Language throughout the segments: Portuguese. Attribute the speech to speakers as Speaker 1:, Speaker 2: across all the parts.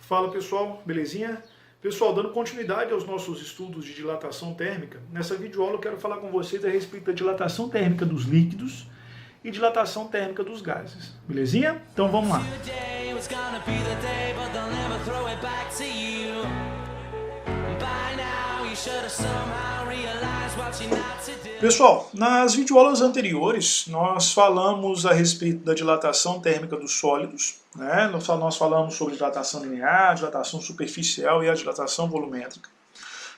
Speaker 1: Fala pessoal, belezinha? Pessoal, dando continuidade aos nossos estudos de dilatação térmica, nessa videoaula eu quero falar com vocês a respeito da dilatação térmica dos líquidos e dilatação térmica dos gases, belezinha? Então vamos lá. Pessoal, nas videoaulas anteriores nós falamos a respeito da dilatação térmica dos sólidos, né? Nós falamos sobre dilatação linear, dilatação superficial e a dilatação volumétrica.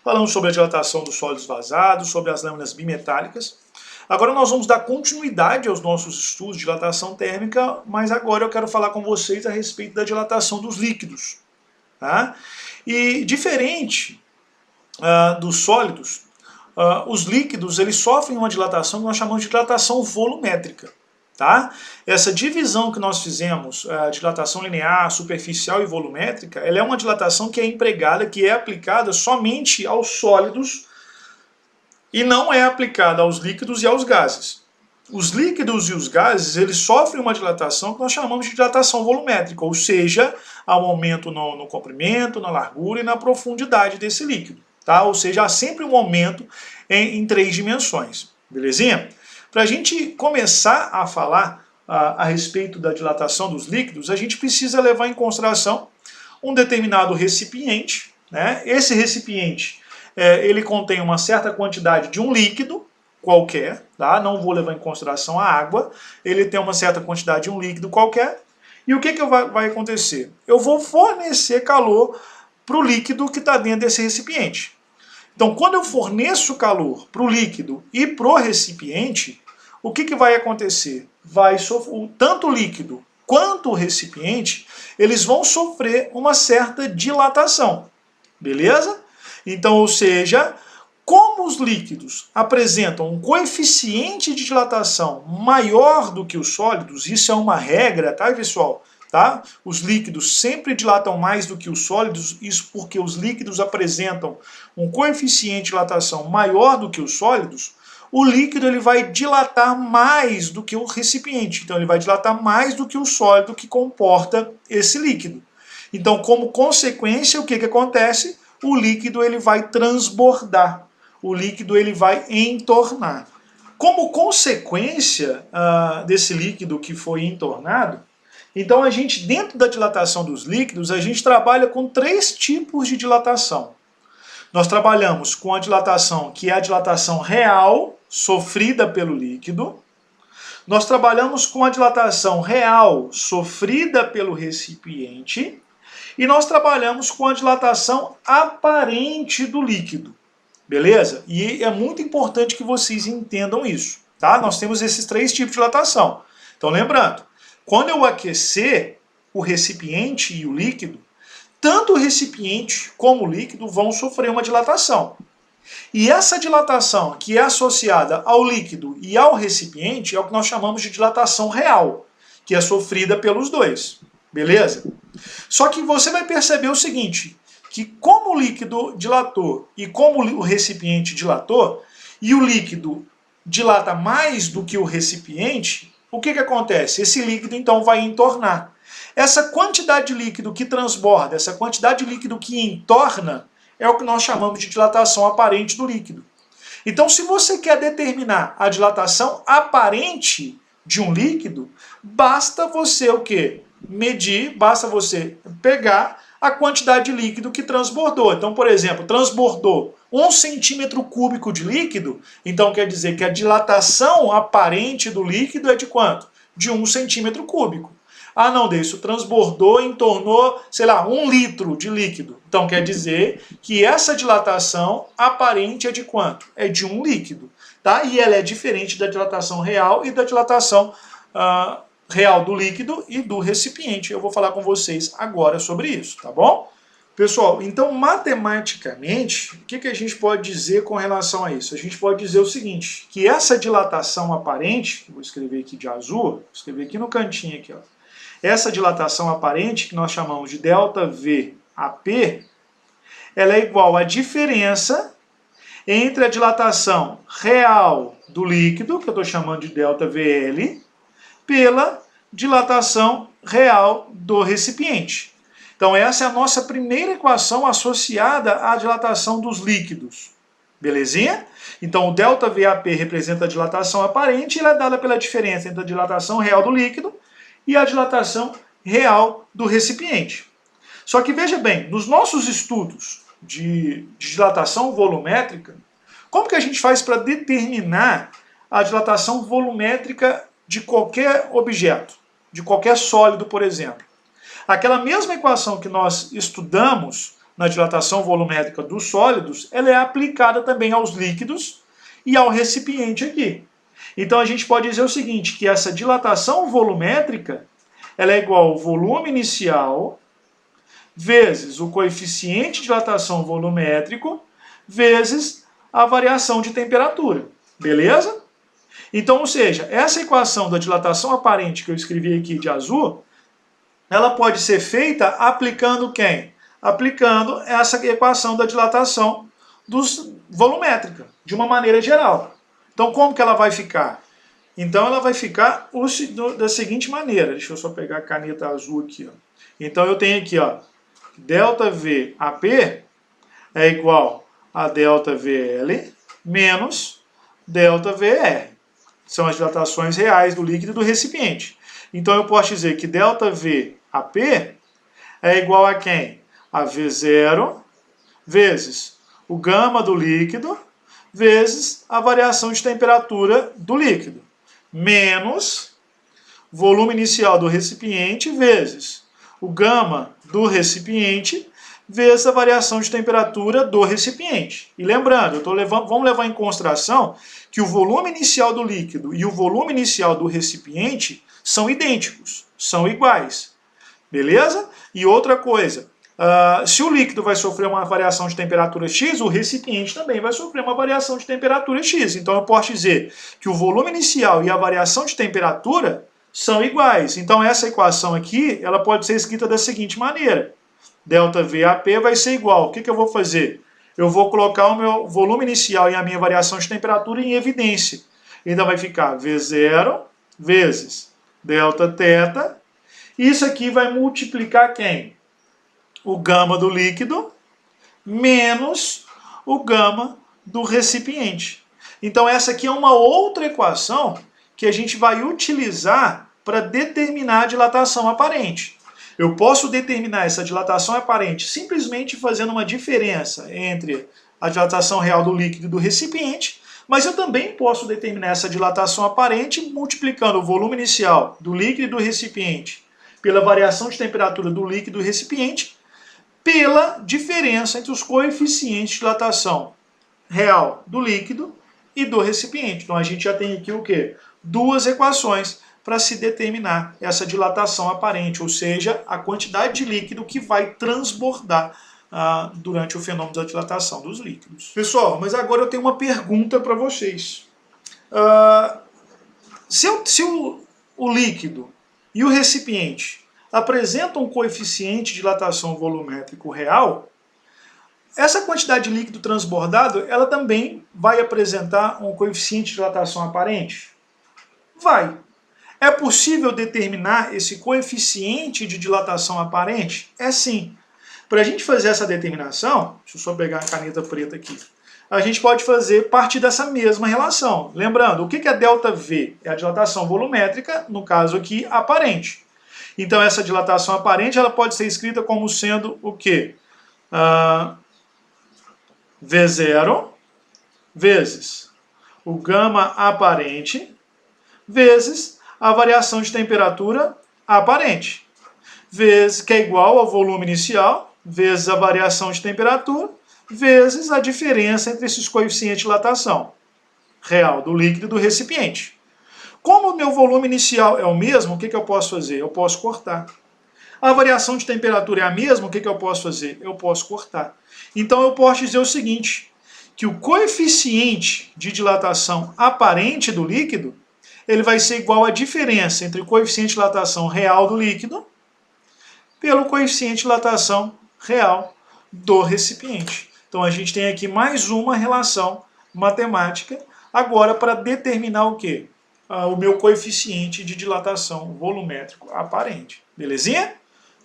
Speaker 1: Falamos sobre a dilatação dos sólidos vazados, sobre as lâminas bimetálicas. Agora nós vamos dar continuidade aos nossos estudos de dilatação térmica, mas agora eu quero falar com vocês a respeito da dilatação dos líquidos. Tá? E diferente dos sólidos, os líquidos eles sofrem uma dilatação que nós chamamos de dilatação volumétrica. Tá? Essa divisão que nós fizemos, dilatação linear, superficial e volumétrica, ela é uma dilatação que é empregada, que é aplicada somente aos sólidos e não é aplicada aos líquidos e aos gases. Os líquidos e os gases eles sofrem uma dilatação que nós chamamos de dilatação volumétrica, ou seja, há um aumento no comprimento, na largura e na profundidade desse líquido. Tá? Ou seja, há sempre um aumento em 3 dimensões. Belezinha? Para a gente começar a falar a respeito da dilatação dos líquidos, a gente precisa levar em consideração um determinado recipiente. Né? Esse recipiente ele contém uma certa quantidade de um líquido qualquer, tá? Não vou levar em consideração a água, ele tem uma certa quantidade de um líquido qualquer. E o que vai acontecer? Eu vou fornecer calor para o líquido que está dentro desse recipiente. Então, quando eu forneço calor para o líquido e para o recipiente, o que vai acontecer? Tanto o líquido quanto o recipiente, eles vão sofrer uma certa dilatação. Beleza? Então, ou seja, como os líquidos apresentam um coeficiente de dilatação maior do que os sólidos, isso é uma regra, tá, pessoal? Tá? Os líquidos sempre dilatam mais do que os sólidos, isso porque os líquidos apresentam um coeficiente de dilatação maior do que os sólidos, o líquido ele vai dilatar mais do que o recipiente, então ele vai dilatar mais do que o sólido que comporta esse líquido. Então, como consequência, o que acontece? O líquido ele vai transbordar, o líquido ele vai entornar. Como consequência desse líquido que foi entornado, então a gente, dentro da dilatação dos líquidos, a gente trabalha com 3 tipos de dilatação. Nós trabalhamos com a dilatação que é a dilatação real, sofrida pelo líquido. Nós trabalhamos com a dilatação real, sofrida pelo recipiente. E nós trabalhamos com a dilatação aparente do líquido. Beleza? E é muito importante que vocês entendam isso. Tá? Nós temos esses 3 tipos de dilatação. Então lembrando, quando eu aquecer o recipiente e o líquido, tanto o recipiente como o líquido vão sofrer uma dilatação. E essa dilatação que é associada ao líquido e ao recipiente é o que nós chamamos de dilatação real, que é sofrida pelos dois. Beleza? Só que você vai perceber o seguinte, que como o líquido dilatou e como o recipiente dilatou, e o líquido dilata mais do que o recipiente, o que acontece? Esse líquido então vai entornar. Essa quantidade de líquido que transborda, essa quantidade de líquido que entorna, é o que nós chamamos de dilatação aparente do líquido. Então, se você quer determinar a dilatação aparente de um líquido, basta você o quê? Medir, basta você pegar a quantidade de líquido que transbordou. Então, por exemplo, transbordou 1 centímetro cúbico de líquido, então quer dizer que a dilatação aparente do líquido é de quanto? De 1 centímetro cúbico. Ah, não, isso transbordou e entornou, sei lá, 1 litro de líquido. Então quer dizer que essa dilatação aparente é de quanto? É de 1 líquido. Tá? E ela é diferente da dilatação real e da dilatação real do líquido e do recipiente. Eu vou falar com vocês agora sobre isso, tá bom? Pessoal, então matematicamente, o que a gente pode dizer com relação a isso? A gente pode dizer o seguinte, que essa dilatação aparente, vou escrever aqui de azul, vou escrever aqui no cantinho aqui, ó. Essa dilatação aparente, que nós chamamos de ΔVAP, ela é igual à diferença entre a dilatação real do líquido, que eu estou chamando de ΔVL, pela dilatação real do recipiente. Então essa é a nossa primeira equação associada à dilatação dos líquidos. Belezinha? Então o ΔVAP representa a dilatação aparente e ela é dada pela diferença entre a dilatação real do líquido e a dilatação real do recipiente. Só que veja bem, nos nossos estudos de dilatação volumétrica, como que a gente faz para determinar a dilatação volumétrica de qualquer objeto, de qualquer sólido, por exemplo? Aquela mesma equação que nós estudamos na dilatação volumétrica dos sólidos, ela é aplicada também aos líquidos e ao recipiente aqui. Então a gente pode dizer o seguinte, que essa dilatação volumétrica ela é igual ao volume inicial vezes o coeficiente de dilatação volumétrico vezes a variação de temperatura. Beleza? Então, ou seja, essa equação da dilatação aparente que eu escrevi aqui de azul, ela pode ser feita aplicando quem? Aplicando essa equação da dilatação volumétrica, de uma maneira geral. Então, como que ela vai ficar? Então, ela vai ficar da seguinte maneira. Deixa eu só pegar a caneta azul aqui. Ó. Então, eu tenho aqui, ó, ΔVAP é igual a ΔVL menos ΔVR. São as dilatações reais do líquido e do recipiente. Então, eu posso dizer que ΔVAP é igual a quem? A V0 vezes o gama do líquido vezes a variação de temperatura do líquido, menos volume inicial do recipiente vezes o gama do recipiente vezes a variação de temperatura do recipiente. E lembrando, vamos levar em consideração que o volume inicial do líquido e o volume inicial do recipiente são idênticos, são iguais. Beleza? E outra coisa, se o líquido vai sofrer uma variação de temperatura X, o recipiente também vai sofrer uma variação de temperatura X. Então eu posso dizer que o volume inicial e a variação de temperatura são iguais. Então essa equação aqui, ela pode ser escrita da seguinte maneira. ΔVAP vai ser igual. O que eu vou fazer? Eu vou colocar o meu volume inicial e a minha variação de temperatura em evidência. Então vai ficar V0 vezes Δθ. Isso aqui vai multiplicar quem? O gama do líquido menos o gama do recipiente. Então essa aqui é uma outra equação que a gente vai utilizar para determinar a dilatação aparente. Eu posso determinar essa dilatação aparente simplesmente fazendo uma diferença entre a dilatação real do líquido e do recipiente, mas eu também posso determinar essa dilatação aparente multiplicando o volume inicial do líquido e do recipiente pela variação de temperatura do líquido e do recipiente, pela diferença entre os coeficientes de dilatação real do líquido e do recipiente. Então a gente já tem aqui o quê? Duas equações para se determinar essa dilatação aparente, ou seja, a quantidade de líquido que vai transbordar durante o fenômeno da dilatação dos líquidos. Pessoal, mas agora eu tenho uma pergunta para vocês. Se o líquido e o recipiente apresentam um coeficiente de dilatação volumétrico real, essa quantidade de líquido transbordado, ela também vai apresentar um coeficiente de dilatação aparente? Vai. É possível determinar esse coeficiente de dilatação aparente? É sim. Para a gente fazer essa determinação, deixa eu só pegar a caneta preta aqui, a gente pode fazer parte dessa mesma relação. Lembrando, o que é ΔV? É a dilatação volumétrica, no caso aqui, aparente. Então essa dilatação aparente ela pode ser escrita como sendo o quê? V0 vezes o gama aparente vezes a variação de temperatura aparente, vezes, que é igual ao volume inicial, vezes a variação de temperatura, vezes a diferença entre esses coeficientes de dilatação real do líquido e do recipiente. Como o meu volume inicial é o mesmo, o que eu posso fazer? Eu posso cortar. A variação de temperatura é a mesma, o que eu posso fazer? Eu posso cortar. Então eu posso dizer o seguinte, que o coeficiente de dilatação aparente do líquido, ele vai ser igual à diferença entre o coeficiente de dilatação real do líquido pelo coeficiente de dilatação real do recipiente. Então a gente tem aqui mais uma relação matemática, agora para determinar o quê? O meu coeficiente de dilatação volumétrico aparente. Belezinha?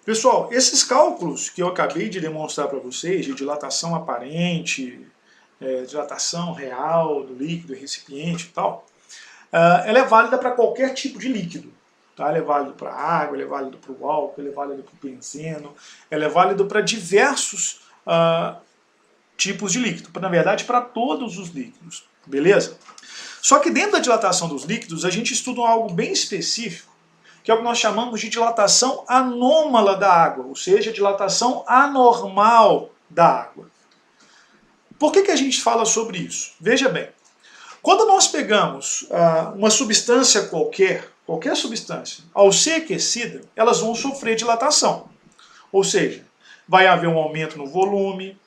Speaker 1: Pessoal, esses cálculos que eu acabei de demonstrar para vocês, de dilatação aparente, dilatação real do líquido, recipiente e tal, ela é válida para qualquer tipo de líquido. Tá? Ela é válida para água, ela é válida para o álcool, ela é válida para o benzeno, ela é válida para diversos tipos de líquido, na verdade para todos os líquidos, beleza? Só que dentro da dilatação dos líquidos a gente estuda algo bem específico, que é o que nós chamamos de dilatação anômala da água, ou seja, dilatação anormal da água. Por que a gente fala sobre isso? Veja bem, quando nós pegamos uma substância qualquer substância, ao ser aquecida, elas vão sofrer dilatação. Ou seja, vai haver um aumento no volume,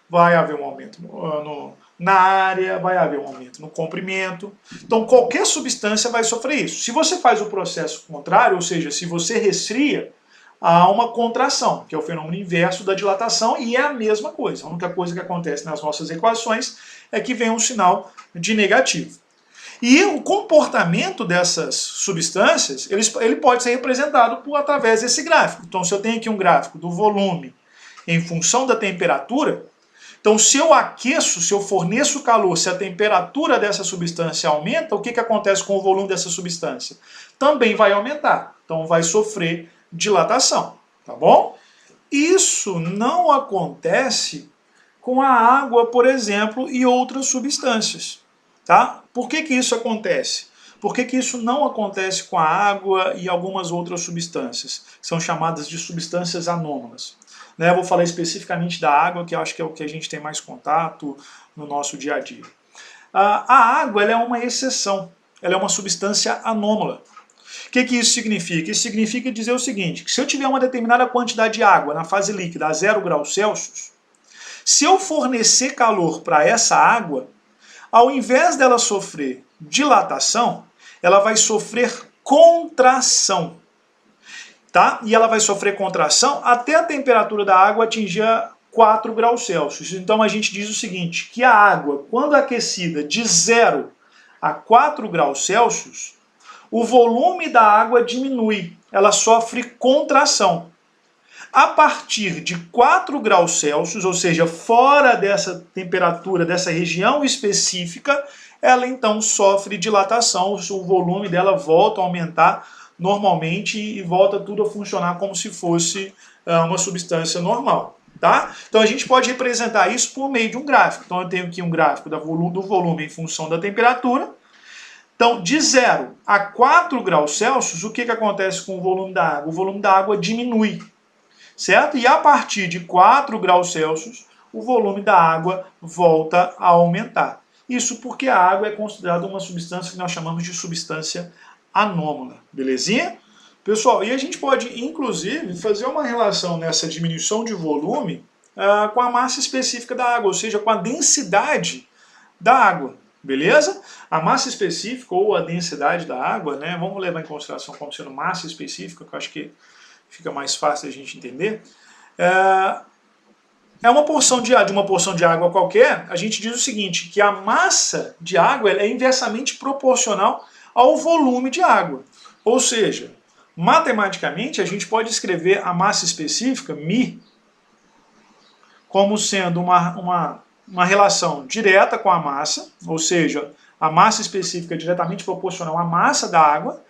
Speaker 1: vai haver um aumento na área, vai haver um aumento no comprimento. Então qualquer substância vai sofrer isso. Se você faz o processo contrário, ou seja, se você resfria, há uma contração, que é o fenômeno inverso da dilatação, e é a mesma coisa. A única coisa que acontece nas nossas equações é que vem um sinal de negativo. E o comportamento dessas substâncias, ele pode ser representado através desse gráfico. Então, se eu tenho aqui um gráfico do volume em função da temperatura, então se eu aqueço, se eu forneço calor, se a temperatura dessa substância aumenta, o que acontece com o volume dessa substância? Também vai aumentar, então vai sofrer dilatação, tá bom? Isso não acontece com a água, por exemplo, e outras substâncias, tá? Por que isso acontece? Por que isso não acontece com a água e algumas outras substâncias, que são chamadas de substâncias anômalas? Eu vou falar especificamente da água, que eu acho que é o que a gente tem mais contato no nosso dia a dia. A água ela é uma exceção, ela é uma substância anômala. O que isso significa? Isso significa dizer o seguinte, que se eu tiver uma determinada quantidade de água na fase líquida a 0 graus Celsius, se eu fornecer calor para essa água, ao invés dela sofrer dilatação, ela vai sofrer contração. Tá? E ela vai sofrer contração até a temperatura da água atingir 4 graus Celsius. Então a gente diz o seguinte, que a água, quando aquecida de 0 a 4 graus Celsius, o volume da água diminui, ela sofre contração. A partir de 4 graus Celsius, ou seja, fora dessa temperatura, dessa região específica, ela então sofre dilatação, o volume dela volta a aumentar normalmente e volta tudo a funcionar como se fosse uma substância normal. Tá? Então a gente pode representar isso por meio de um gráfico. Então eu tenho aqui um gráfico do volume em função da temperatura. Então de 0 a 4 graus Celsius, o que acontece com o volume da água? O volume da água diminui, certo? E a partir de 4 graus Celsius, o volume da água volta a aumentar. Isso porque a água é considerada uma substância que nós chamamos de substância anômala, belezinha? Pessoal, e a gente pode, inclusive, fazer uma relação nessa diminuição de volume com a massa específica da água, ou seja, com a densidade da água, beleza? A massa específica ou a densidade da água, né, vamos levar em consideração como sendo massa específica, que eu acho que fica mais fácil a gente entender. É uma porção de uma porção de água qualquer, a gente diz o seguinte, que a massa de água é inversamente proporcional ao volume de água. Ou seja, matematicamente a gente pode escrever a massa específica, μ, como sendo uma relação direta com a massa, ou seja, a massa específica é diretamente proporcional à massa da água,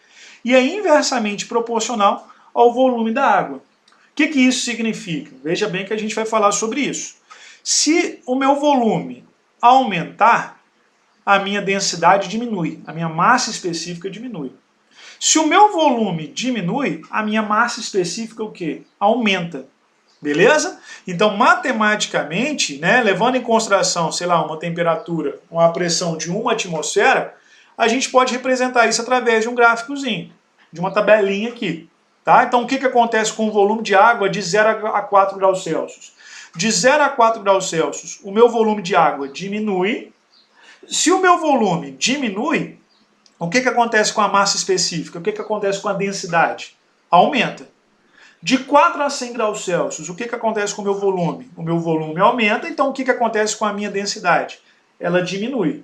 Speaker 1: e é inversamente proporcional ao volume da água. O que isso significa? Veja bem que a gente vai falar sobre isso. Se o meu volume aumentar, a minha densidade diminui, a minha massa específica diminui. Se o meu volume diminui, a minha massa específica o quê? Aumenta. Beleza? Então, matematicamente, né, levando em consideração, sei lá, uma temperatura, uma pressão de 1 atmosfera, a gente pode representar isso através de um gráficozinho, de uma tabelinha aqui. Tá? Então, o que acontece com o volume de água de 0 a 4 graus Celsius? De 0 a 4 graus Celsius, o meu volume de água diminui. Se o meu volume diminui, o que acontece com a massa específica? O que acontece com a densidade? Aumenta. De 4 a 100 graus Celsius, o que acontece com o meu volume? O meu volume aumenta, então o que acontece com a minha densidade? Ela diminui.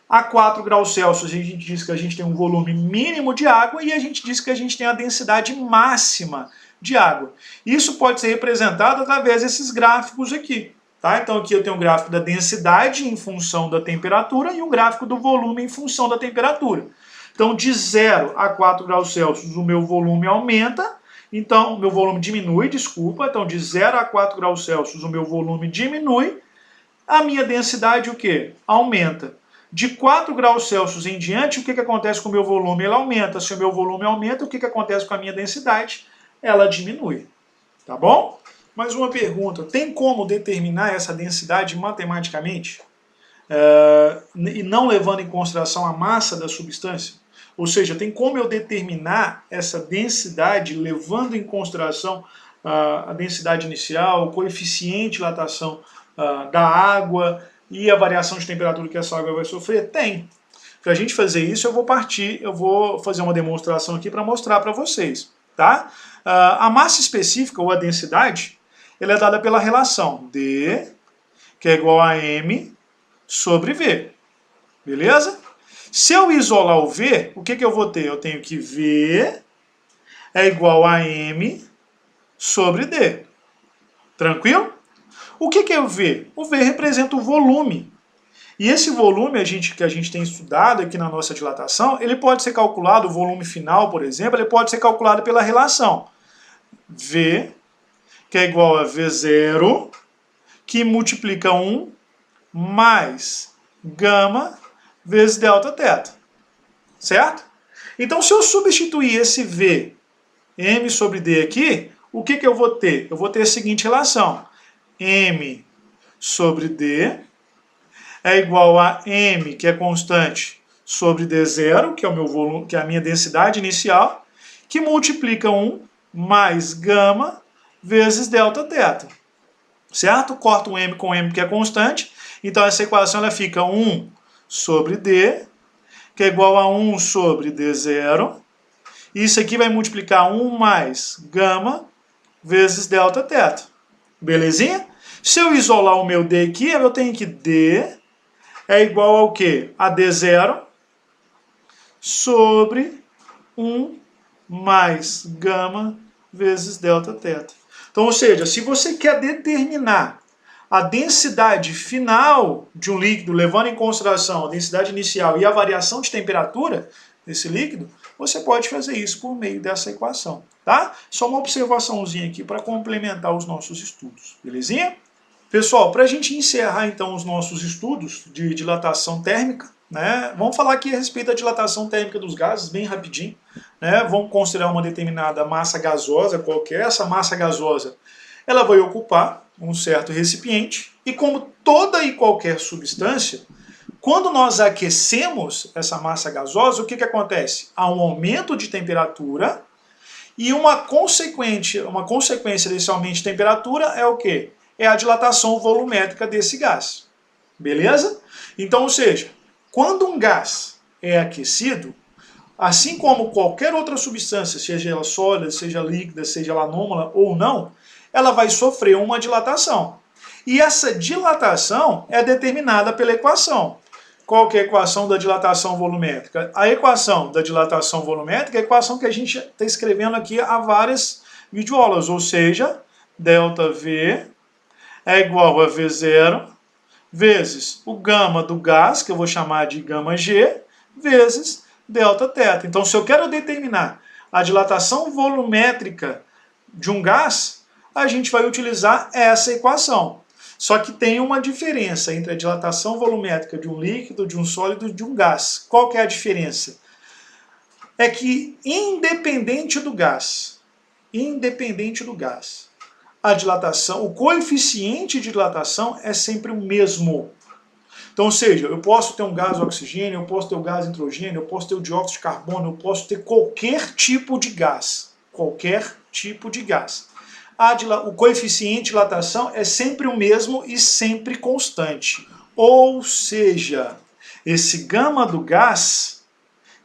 Speaker 1: A 4 graus Celsius a gente diz que a gente tem um volume mínimo de água e a gente diz que a gente tem a densidade máxima de água. Isso pode ser representado através desses gráficos aqui. Tá? Então aqui eu tenho um gráfico da densidade em função da temperatura e um gráfico do volume em função da temperatura. Então de 0 a 4 graus Celsius o meu volume aumenta, então meu volume diminui, desculpa, então de 0 a 4 graus Celsius o meu volume diminui, a minha densidade o quê? Aumenta. De 4 graus Celsius em diante, o que acontece com o meu volume? Ele aumenta. Se o meu volume aumenta, o que acontece com a minha densidade? Ela diminui. Tá bom? Mais uma pergunta, tem como determinar essa densidade matematicamente? E não levando em consideração a massa da substância? Ou seja, tem como eu determinar essa densidade levando em consideração a densidade inicial, o coeficiente de dilatação da água e a variação de temperatura que essa água vai sofrer? Tem. Para a gente fazer isso, eu vou fazer uma demonstração aqui para mostrar para vocês. Tá? A massa específica, ou a densidade, ela é dada pela relação D, que é igual a M sobre V. Beleza? Se eu isolar o V, o que eu vou ter? Eu tenho que V é igual a M sobre D. Tranquilo? O que é o V? O V representa o volume. E esse volume que a gente tem estudado aqui na nossa dilatação, ele pode ser calculado, o volume final, por exemplo, ele pode ser calculado pela relação V, que é igual a V0, que multiplica 1 mais gama vezes delta θ. Certo? Então, se eu substituir esse V, M sobre D aqui, o que eu vou ter? Eu vou ter a seguinte relação. M sobre D é igual a M, que é constante, sobre D0, que é o meu volume, que é a minha densidade inicial, que multiplica 1 mais gama vezes delta θ. Certo? Corto um M com M, que é constante. Então essa equação ela fica 1 sobre D, que é igual a 1 sobre D0. Isso aqui vai multiplicar 1 mais gama vezes delta θ. Belezinha? Se eu isolar o meu D aqui, eu tenho que D é igual ao quê? A D0 sobre 1 mais gama vezes delta θ. Então, ou seja, se você quer determinar a densidade final de um líquido, levando em consideração a densidade inicial e a variação de temperatura desse líquido, você pode fazer isso por meio dessa equação, tá? Só uma observaçãozinha aqui para complementar os nossos estudos, belezinha? Pessoal, para a gente encerrar então os nossos estudos de dilatação térmica, né, vamos falar aqui a respeito da dilatação térmica dos gases, bem rapidinho. Né, vamos considerar uma determinada massa gasosa qualquer. Essa massa gasosa ela vai ocupar um certo recipiente e, como toda e qualquer substância, quando nós aquecemos essa massa gasosa, o que acontece? Há um aumento de temperatura e uma consequência desse aumento de temperatura é o quê? É a dilatação volumétrica desse gás. Beleza? Então, ou seja, quando um gás é aquecido, assim como qualquer outra substância, seja ela sólida, seja líquida, seja ela anômala ou não, ela vai sofrer uma dilatação. E essa dilatação é determinada pela equação. Qual que é a equação da dilatação volumétrica? A equação da dilatação volumétrica é a equação que a gente está escrevendo aqui há várias videoaulas, ou seja, ΔV é igual a V0 vezes o gama do gás, que eu vou chamar de gama G, vezes delta θ. Então, se eu quero determinar a dilatação volumétrica de um gás, a gente vai utilizar essa equação. Só que tem uma diferença entre a dilatação volumétrica de um líquido, de um sólido e de um gás. Qual que é a diferença? É que, independente do gás, a dilatação, o coeficiente de dilatação é sempre o mesmo. Então, ou seja, eu posso ter um gás oxigênio, eu posso ter o gás nitrogênio, eu posso ter o dióxido de carbono, eu posso ter qualquer tipo de gás. Qualquer tipo de gás. O coeficiente de dilatação é sempre o mesmo e sempre constante. Ou seja, esse gama do gás,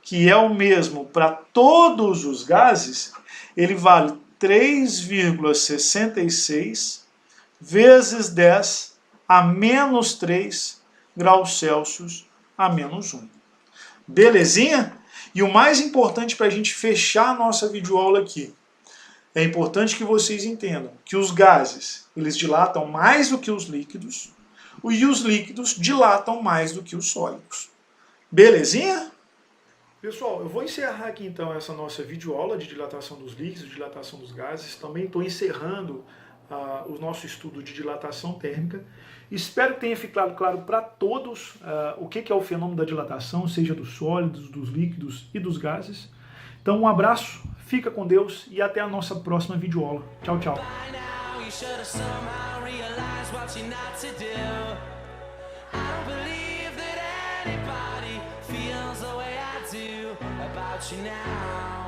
Speaker 1: que é o mesmo para todos os gases, ele vale 3,66 vezes 10 a menos 3 graus Celsius a menos 1. Belezinha? E o mais importante para a gente fechar a nossa videoaula aqui. É importante que vocês entendam que os gases, eles dilatam mais do que os líquidos, e os líquidos dilatam mais do que os sólidos. Belezinha? Pessoal, eu vou encerrar aqui então essa nossa videoaula de dilatação dos líquidos, dilatação dos gases. Também estou encerrando o nosso estudo de dilatação térmica. Espero que tenha ficado claro para todos o que é o fenômeno da dilatação, seja dos sólidos, dos líquidos e dos gases. Então um abraço, fica com Deus e até a nossa próxima videoaula. Tchau, tchau. About you now.